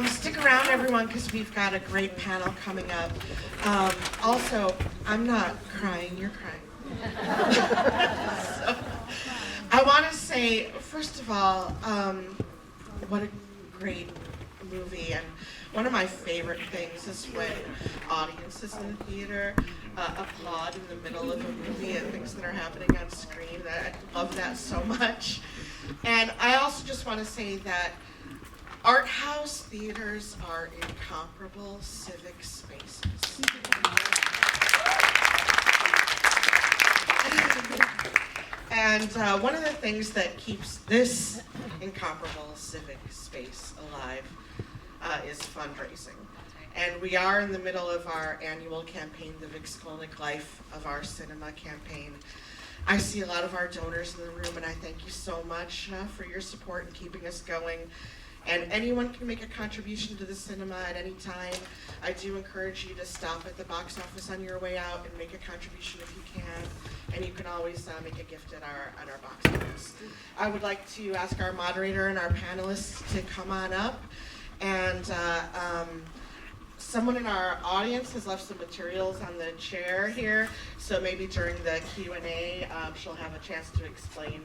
Stick around, everyone, because we've got a great panel coming up. Also, I'm not crying, you're crying. So, I want to say, first of all, what a great movie. And one of my favorite things is when audiences in the theater applaud in the middle of a movie at things that are happening on screen. I love that so much. And I also just want to say that art house theaters are incomparable civic spaces. And one of the things that keeps this incomparable civic space alive is fundraising. And we are in the middle of our annual campaign, the Vic Skolnick Life of Our Cinema campaign. I see a lot of our donors in the room, and I thank you so much for your support and keeping us going. And anyone can make a contribution to the cinema at any time. I do encourage you to stop at the box office on your way out and make a contribution if you can. And you can always make a gift at our box office. I would like to ask our moderator and our panelists to come on up. And someone in our audience has left some materials on the chair here. So maybe during the Q&A, she'll have a chance to explain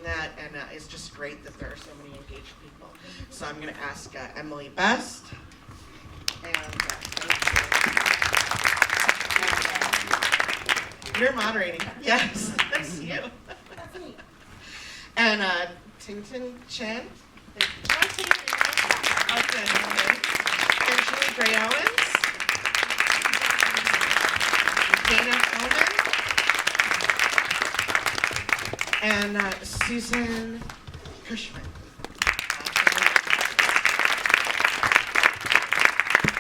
that, and it's just great that there are so many engaged people. So I'm going to ask Emily Best, and you're moderating. Yes, that's you. That's me. And Cheng. Cheng. Okay. And Juli Grey-Owens. Dainna and Susan Cushman.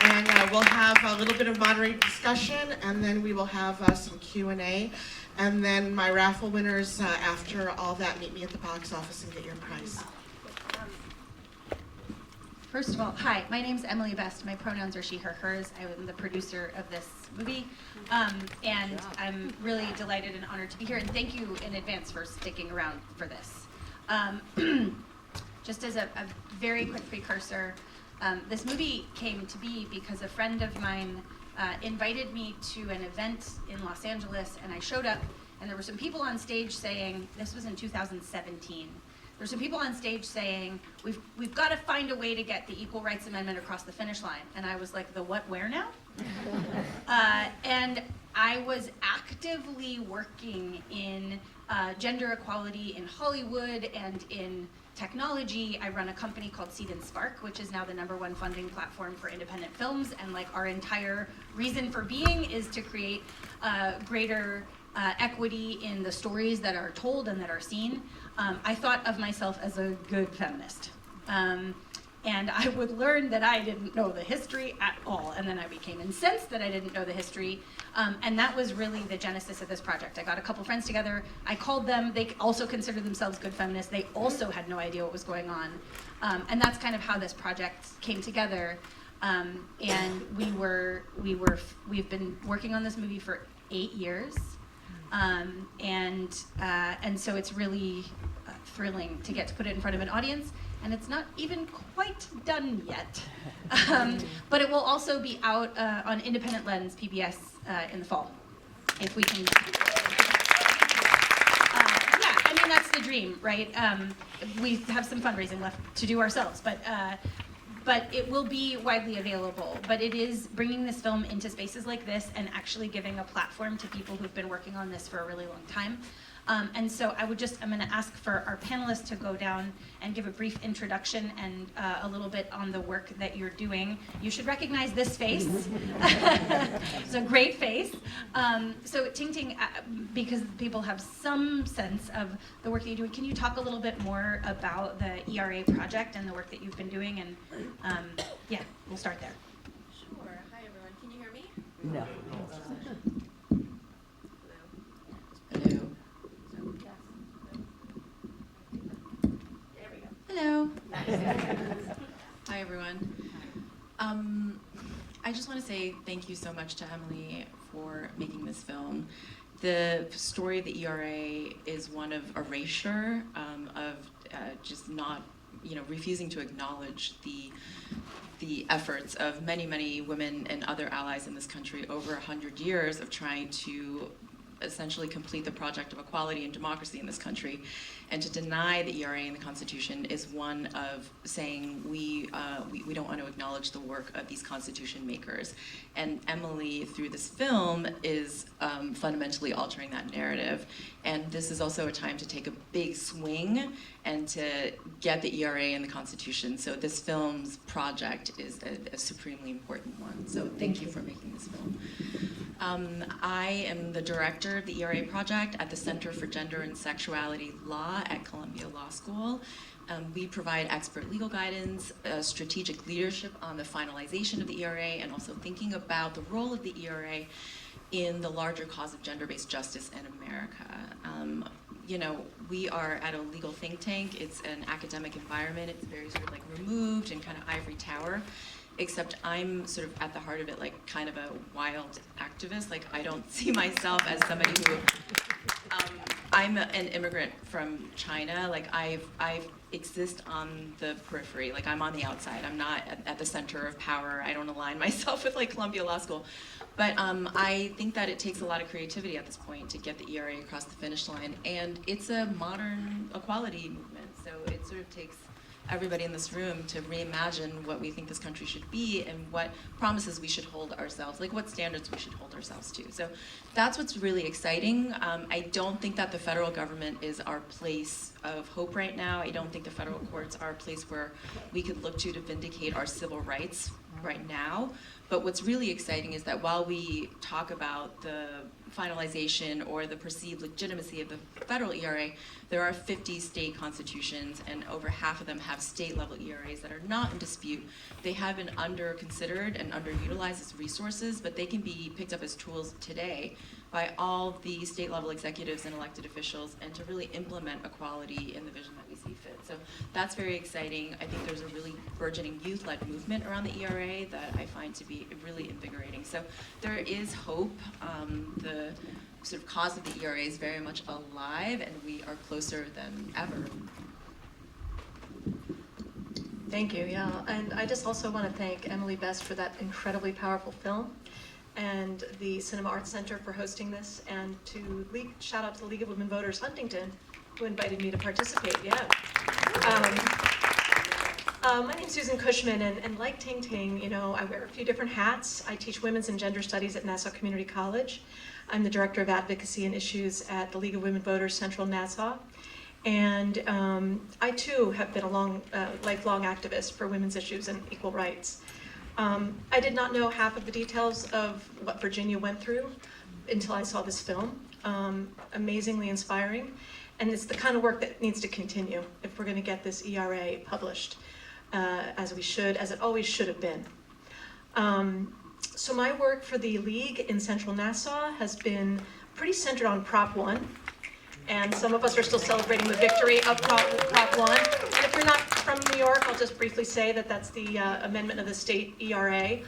And we'll have a little bit of moderated discussion, and then we will have some Q&A. And then my raffle winners, after all that, meet me at the box office and get your prize. First of all, hi, my name's Emily Best. My pronouns are she, her, hers. I am the producer of this movie. And I'm really delighted and honored to be here. And thank you in advance for sticking around for this. Just as a very quick precursor, this movie came to be because a friend of mine invited me to an event in Los Angeles, and I showed up, and there were some people on stage saying, this was in 2017, there's some people on stage saying, we've got to find a way to get the Equal Rights Amendment across the finish line. And I was like, the what, where now? And I was actively working in gender equality in Hollywood and in technology. I run a company called Seed and Spark, which is now the #1 funding platform for independent films. And like our entire reason for being is to create greater equity in the stories that are told and that are seen. I thought of myself as a good feminist. And I would learn that I didn't know the history at all. And then I became incensed that I didn't know the history. And that was really the genesis of this project. I got a couple friends together. I called them. They also considered themselves good feminists. They also had no idea what was going on. And that's kind of how this project came together. And we've been working on this movie for 8 years. And so it's really thrilling to get to put it in front of an audience, and it's not even quite done yet. But it will also be out on Independent Lens PBS in the fall, if we can. Yeah, I mean, that's the dream, right? We have some fundraising left to do ourselves, but it will be widely available. But it is bringing this film into spaces like this and actually giving a platform to people who've been working on this for a really long time. And so I'm going to ask for our panelists to go down and give a brief introduction and a little bit on the work that you're doing. You should recognize this face. It's a great face. So Ting, because people have some sense of the work that you do, can you talk a little bit more about the ERA project and the work that you've been doing? And yeah, we'll start there. Sure. Hi, everyone. Can you hear me? No. Hello. Hello. Hi, everyone. I just want to say thank you so much to Emily for making this film. The story of the ERA is one of erasure, of just not refusing to acknowledge the efforts of many, many women and other allies in this country over 100 years of trying to essentially complete the project of equality and democracy in this country. And to deny the ERA in the Constitution is one of saying we don't want to acknowledge the work of these Constitution makers. And Emily, through this film, is fundamentally altering that narrative. And this is also a time to take a big swing and to get the ERA in the Constitution. So this film's project is a supremely important one. So thank you for making this film. I am the director of the ERA project at the Center for Gender and Sexuality Law at Columbia Law School. We provide expert legal guidance, strategic leadership on the finalization of the ERA, and also thinking about the role of the ERA in the larger cause of gender-based justice in America. We are at a legal think tank. It's an academic environment. It's very sort of like removed and kind of ivory tower. Except I'm sort of at the heart of it, like kind of a wild activist. Like I don't see myself as somebody who, I'm an immigrant from China. Like I exist on the periphery. Like I'm on the outside. I'm not at the center of power. I don't align myself with like Columbia Law School. But I think that it takes a lot of creativity at this point to get the ERA across the finish line. And it's a modern equality movement. So it sort of takes everybody in this room to reimagine what we think this country should be and what promises we should hold ourselves, like what standards we should hold ourselves to. So that's what's really exciting. I don't think that the federal government is our place of hope right now. I don't think the federal courts are a place where we could look to vindicate our civil rights right now. But what's really exciting is that while we talk about the finalization or the perceived legitimacy of the federal ERA, there are 50 state constitutions, and over half of them have state-level ERAs that are not in dispute. They have been under-considered and underutilized as resources, but they can be picked up as tools today by all the state-level executives and elected officials, and to really implement equality in the vision that we see fit. So that's very exciting. I think there's a really burgeoning youth-led movement around the ERA that I find to be really invigorating. So there is hope. The sort of cause of the ERA is very much alive, and we are closer than ever. Thank you, yeah. And I just also want to thank Emily Best for that incredibly powerful film, and the Cinema Arts Center for hosting this, and to shout out to the League of Women Voters Huntington, who invited me to participate, yeah. My name's Susan Cushman, and like Ting, I wear a few different hats. I teach women's and gender studies at Nassau Community College. I'm the director of advocacy and issues at the League of Women Voters Central Nassau. And I too have been a lifelong activist for women's issues and equal rights. I did not know half of the details of what Virginia went through until I saw this film. Amazingly inspiring. And it's the kind of work that needs to continue if we're going to get this ERA published as it always should have been. So my work for the League in Central Nassau has been pretty centered on Prop 1. And some of us are still celebrating the victory of Prop 1. And if you're not from New York, I'll just briefly say that that's the amendment of the state ERA,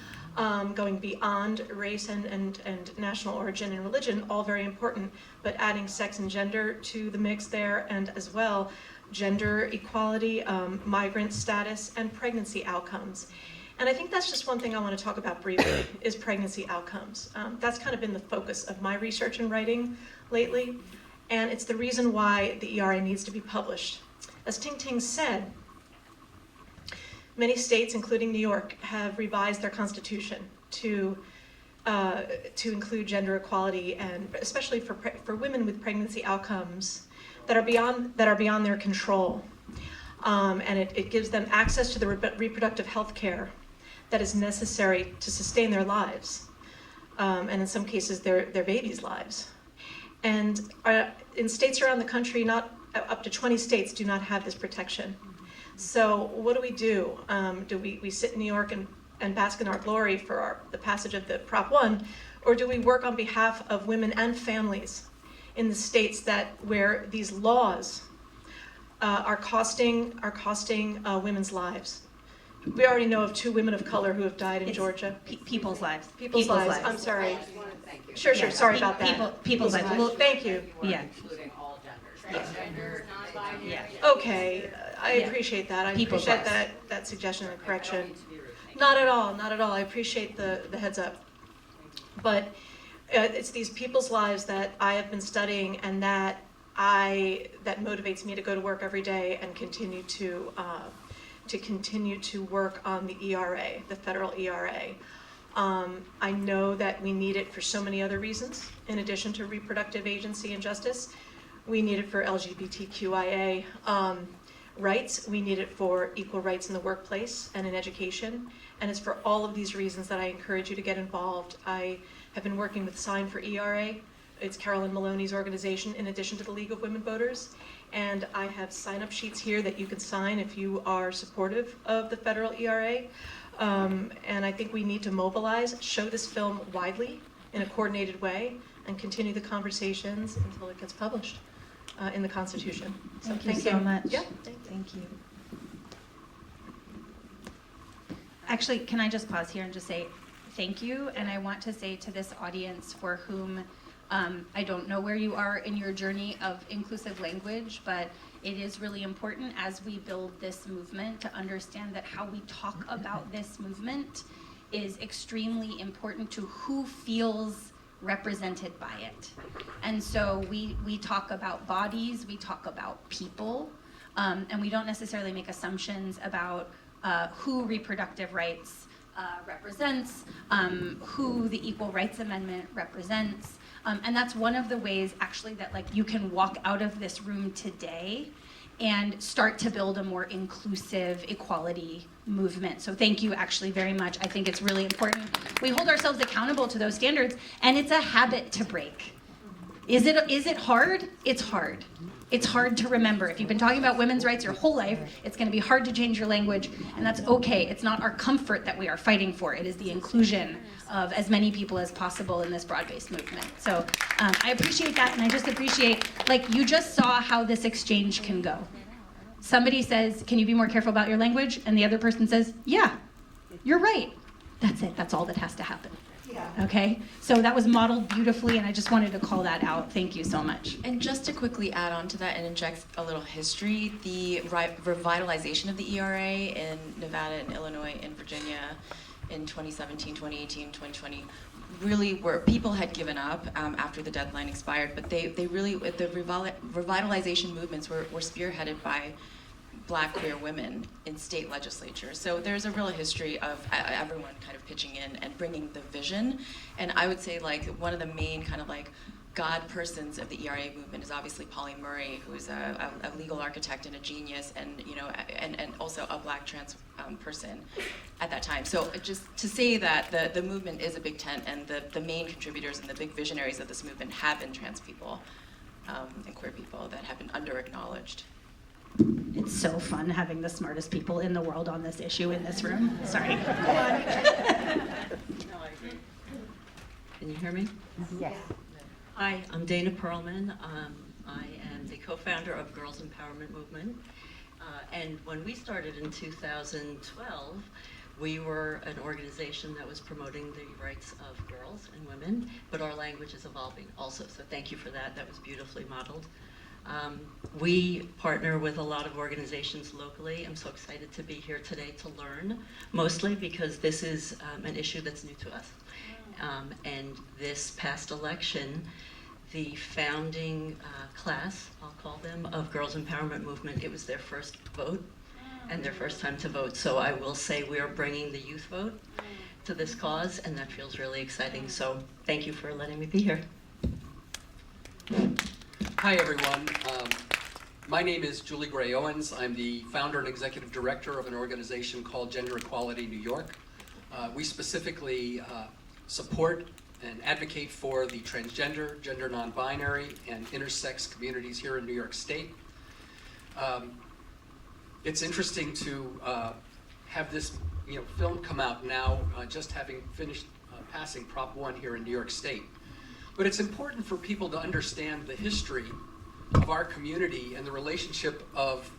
going beyond race and national origin and religion, all very important, but adding sex and gender to the mix there, and as well, gender equality, migrant status, and pregnancy outcomes. And I think that's just one thing I want to talk about briefly, is pregnancy outcomes. That's kind of been the focus of my research and writing lately. And it's the reason why the ERA needs to be published. As Ting said, many states, including New York, have revised their constitution to include gender equality, and especially for women with pregnancy outcomes that are beyond their control. And it gives them access to the reproductive health care that is necessary to sustain their lives, and in some cases their babies' lives. And in states around the country, not up to 20 states do not have this protection. So what do? Do we sit in New York and bask in our glory for the passage of the Prop 1, or do we work on behalf of women and families in the states where these laws are costing women's lives? We already know of 2 women of color who have died in Georgia. People's lives. People's lives. I'm sorry. Sure. Sorry about that. People's lives. Well, thank you. Yeah. Including all genders. transgender, non-binary. Yeah. Okay, I Yeah. appreciate that. I People's appreciate lives. that suggestion and I don't correction. mean to be rude. Thank Not at all, not at all. I appreciate the heads up. But it's these people's lives that I have been studying and that motivates me to go to work every day and continue to work on the ERA, the federal ERA. I know that we need it for so many other reasons, in addition to reproductive agency and justice. We need it for LGBTQIA rights. We need it for equal rights in the workplace and in education. And it's for all of these reasons that I encourage you to get involved. I have been working with Sign for ERA. It's Carolyn Maloney's organization, in addition to the League of Women Voters. And I have sign-up sheets here that you can sign if you are supportive of the federal ERA. And I think we need to mobilize, show this film widely in a coordinated way, and continue the conversations until it gets published in the Constitution. So Thank you so much. Yeah. Thank you. Actually, can I just pause here and just say thank you? And I want to say to this audience for whom I don't know where you are in your journey of inclusive language, but it is really important as we build this movement to understand that how we talk about this movement is extremely important to who feels represented by it. And so we talk about bodies, we talk about people, and we don't necessarily make assumptions about who reproductive rights represents, who the Equal Rights Amendment represents. And that's one of the ways actually that like you can walk out of this room today and start to build a more inclusive equality movement. So thank you actually very much. I think it's really important. We hold ourselves accountable to those standards, and it's a habit to break. Is it hard? It's hard. It's hard to remember. If you've been talking about women's rights your whole life, it's going to be hard to change your language, and that's okay. It's not our comfort that we are fighting for. It is the inclusion of as many people as possible in this broad-based movement. So I appreciate that, and I just appreciate, like, you just saw how this exchange can go. Somebody says, can you be more careful about your language? And the other person says, yeah, you're right. That's it. That's all that has to happen. Okay, so that was modeled beautifully, and I just wanted to call that out. Thank you so much. And just to quickly add on to that and inject a little history, the revitalization of the ERA in Nevada and Illinois and Virginia in 2017, 2018, 2020 really were, people had given up after the deadline expired, but they really, the revitalization movements were spearheaded by Black queer women in state legislatures. So there's a real history of everyone kind of pitching in and bringing the vision. And I would say like one of the main kind of like God persons of the ERA movement is obviously Polly Murray, who's a legal architect and a genius, and you know, and also a Black trans person at that time. So just to say that the movement is a big tent, and the main contributors and the big visionaries of this movement have been trans people and queer people that have been under-acknowledged. It's so fun having the smartest people in the world on this issue in this room. Sorry. No, I agree. Can you hear me? Yes. Hi, I'm Dainna Pearlmann. I am the co-founder of Girls Empowerment Movement. And when we started in 2012, we were an organization that was promoting the rights of girls and women, but our language is evolving also. So thank you for that. That was beautifully modeled. We partner with a lot of organizations locally. I'm so excited to be here today to learn, mostly because this is an issue that's new to us. And this past election, the founding class, I'll call them, of Girls Empowerment Movement, it was their first vote and their first time to vote. So I will say we are bringing the youth vote to this cause, and that feels really exciting. So thank you for letting me be here. Hi, everyone. My name is Juli Grey-Owens. I'm the founder and executive director of an organization called Gender Equality New York. We specifically support and advocate for the transgender, gender non-binary, and intersex communities here in New York State. It's interesting to have this film come out now, just having finished passing Prop 1 here in New York State. But it's important for people to understand the history of our community and the relationship of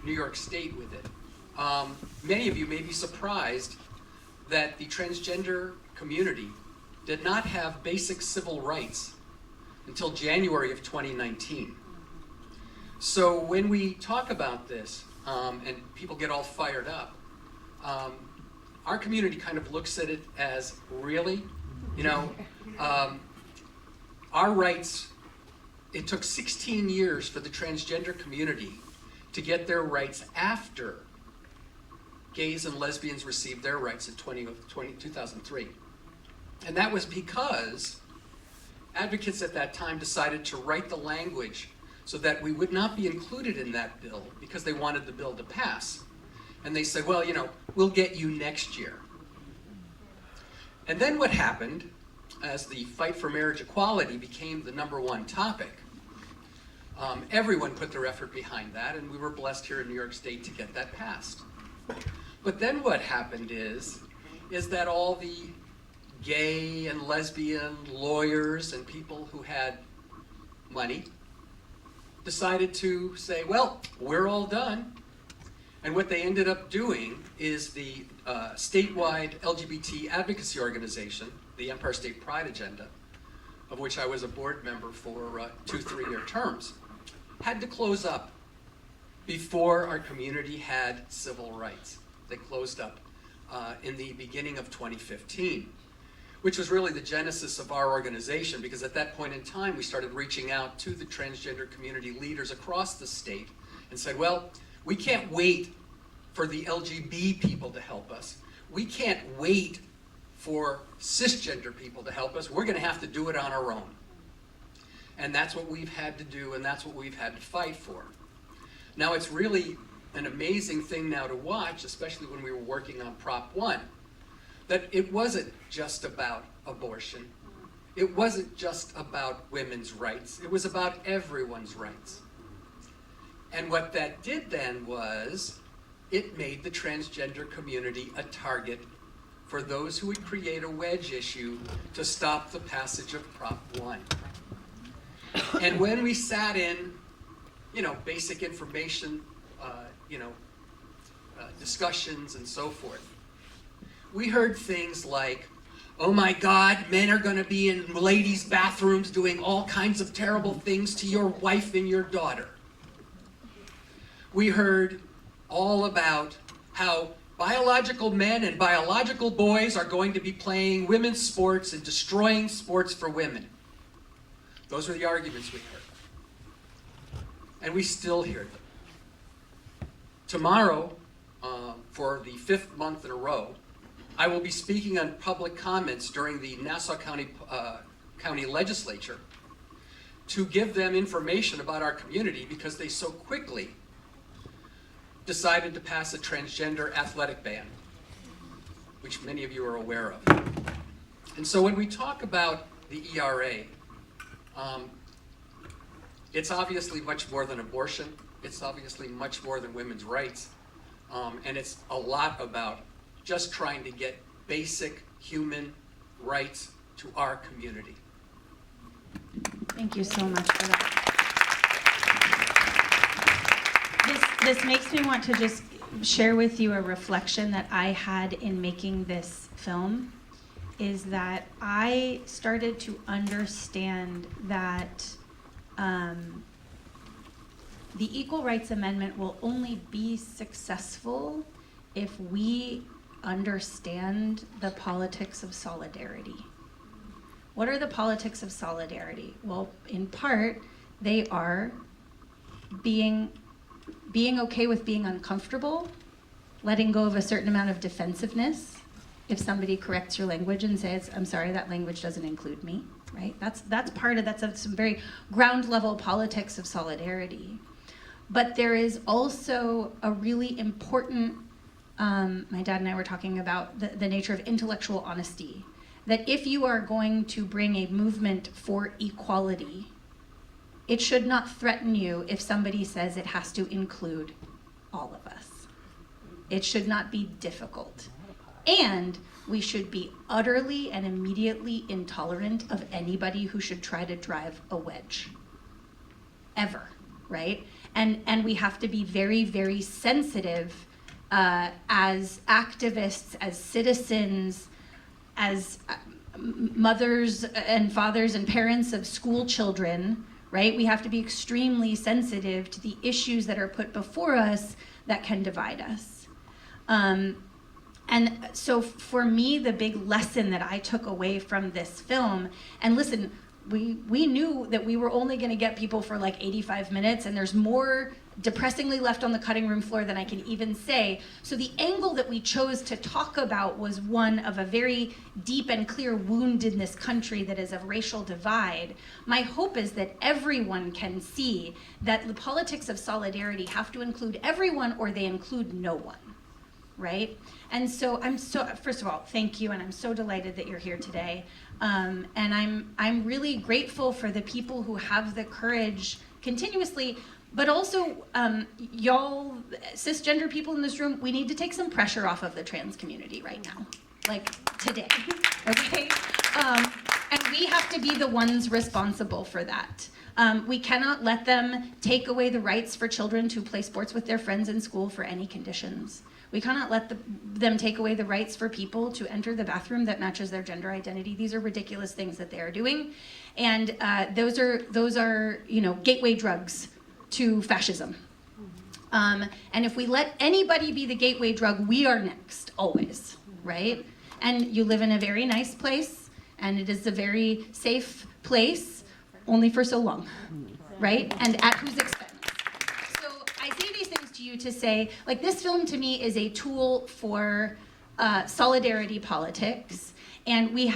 New York State with it. Many of you may be surprised that the transgender community did not have basic civil rights until January of 2019. So when we talk about this, and people get all fired up, our community kind of looks at it as, really? You know, our rights, it took 16 years for the transgender community to get their rights after gays and lesbians received their rights in 2003. And that was because advocates at that time decided to write the language so that we would not be included in that bill because they wanted the bill to pass. And they said, well, you know, we'll get you next year. And then what happened, as the fight for marriage equality became the #1 topic, everyone put their effort behind that, and we were blessed here in New York State to get that passed. But then what happened is that all the gay and lesbian lawyers and people who had money decided to say, well, we're all done. And what they ended up doing is the statewide LGBT advocacy organization, the Empire State Pride Agenda, of which I was a board member for 2 3-year terms, had to close up before our community had civil rights. They closed up in the beginning of 2015, which was really the genesis of our organization, because at that point in time we started reaching out to the transgender community leaders across the state and said, well, we can't wait for the LGBT people to help us. We can't wait for cisgender people to help us. We're going to have to do it on our own. And that's what we've had to do, and that's what we've had to fight for. Now, it's really an amazing thing now to watch, especially when we were working on Prop 1, that it wasn't just about abortion. It wasn't just about women's rights. It was about everyone's rights. And what that did then was it made the transgender community a target for those who would create a wedge issue to stop the passage of Prop 1. And when we sat in, you know, basic information, discussions and so forth, we heard things like, oh my God, men are going to be in ladies' bathrooms doing all kinds of terrible things to your wife and your daughter. We heard all about how biological men and biological boys are going to be playing women's sports and destroying sports for women. Those were the arguments we heard. And we still hear them. Tomorrow, for the 5th month in a row, I will be speaking on public comments during the Nassau County Legislature to give them information about our community, because they so quickly decided to pass a transgender athletic ban, which many of you are aware of. And so when we talk about the ERA, it's obviously much more than abortion. It's obviously much more than women's rights. And it's a lot about just trying to get basic human rights to our community. Thank you so much for that. This makes me want to just share with you a reflection that I had in making this film, is that I started to understand that the Equal Rights Amendment will only be successful if we understand the politics of solidarity. What are the politics of solidarity? Well, in part, they are being okay with being uncomfortable, letting go of a certain amount of defensiveness. If somebody corrects your language and says, I'm sorry, that language doesn't include me, right? That's some very ground level politics of solidarity. But there is also a really important, my dad and I were talking about the nature of intellectual honesty. That if you are going to bring a movement for equality, it should not threaten you if somebody says it has to include all of us. It should not be difficult. And we should be utterly and immediately intolerant of anybody who should try to drive a wedge. Ever, right? And we have to be very, very sensitive as activists, as citizens, as mothers and fathers and parents of school children, right? We have to be extremely sensitive to the issues that are put before us that can divide us. And so for me, the big lesson that I took away from this film, and listen, we knew that we were only going to get people for like 85 minutes, and there's more depressingly left on the cutting room floor than I can even say. So the angle that we chose to talk about was one of a very deep and clear wound in this country that is a racial divide. My hope is that everyone can see that the politics of solidarity have to include everyone or they include no one, right? And so first of all, thank you, and I'm so delighted that you're here today. And I'm really grateful for the people who have the courage continuously, but also y'all, cisgender people in this room, we need to take some pressure off of the trans community right now, like today, okay? And we have to be the ones responsible for that. We cannot let them take away the rights for children to play sports with their friends in school for any conditions. We cannot let them take away the rights for people to enter the bathroom that matches their gender identity. These are ridiculous things that they are doing. And those are gateway drugs to fascism. And if we let anybody be the gateway drug, we are next, always, right? And you live in a very nice place, and it is a very safe place, only for so long, right? And at whose expense? I say these things to you to say, like, this film to me is a tool for solidarity politics, and we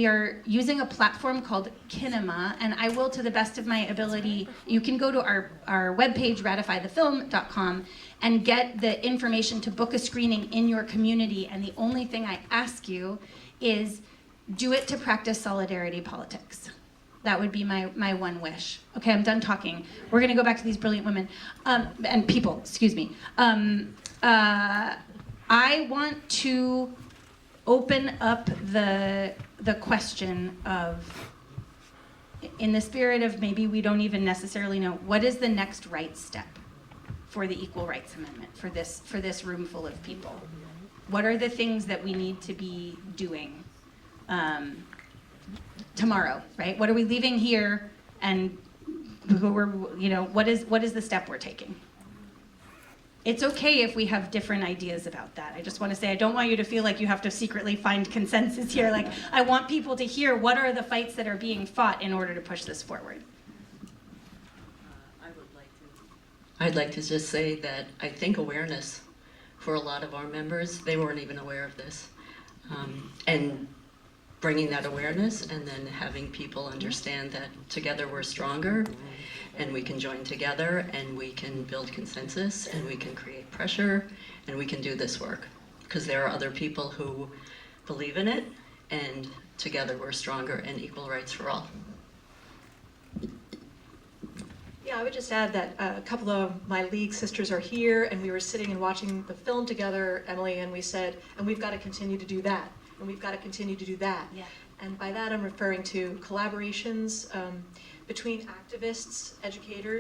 are using a platform called Kinema, and I will, to the best of my ability, you can go to our webpage, ratifythefilm.com, and get the information to book a screening in your community, and the only thing I ask you is do it to practice solidarity politics. That would be my one wish. Okay, I'm done talking. We're gonna go back to these brilliant women, and people, excuse me. I want to open up the question of, in the spirit of maybe we don't even necessarily know, what is the next right step for the Equal Rights Amendment, for this room full of people? What are the things that we need to be doing? Tomorrow, right? What are we leaving here, and what is the step we're taking? It's okay if we have different ideas about that. I just want to say, I don't want you to feel like you have to secretly find consensus here. Like, I want people to hear what are the fights that are being fought in order to push this forward. I'd like to just say that I think awareness for a lot of our members, they weren't even aware of this. And bringing that awareness and then having people understand that together we're stronger and we can join together and we can build consensus and we can create pressure and we can do this work. Because there are other people who believe in it, and together we're stronger, and equal rights for all. Yeah, I would just add that a couple of my league sisters are here, and we were sitting and watching the film together, Emily, and we said, and we've got to continue to do that. And we've got to continue to do that. Yeah. And by that I'm referring to collaborations between activists, educators,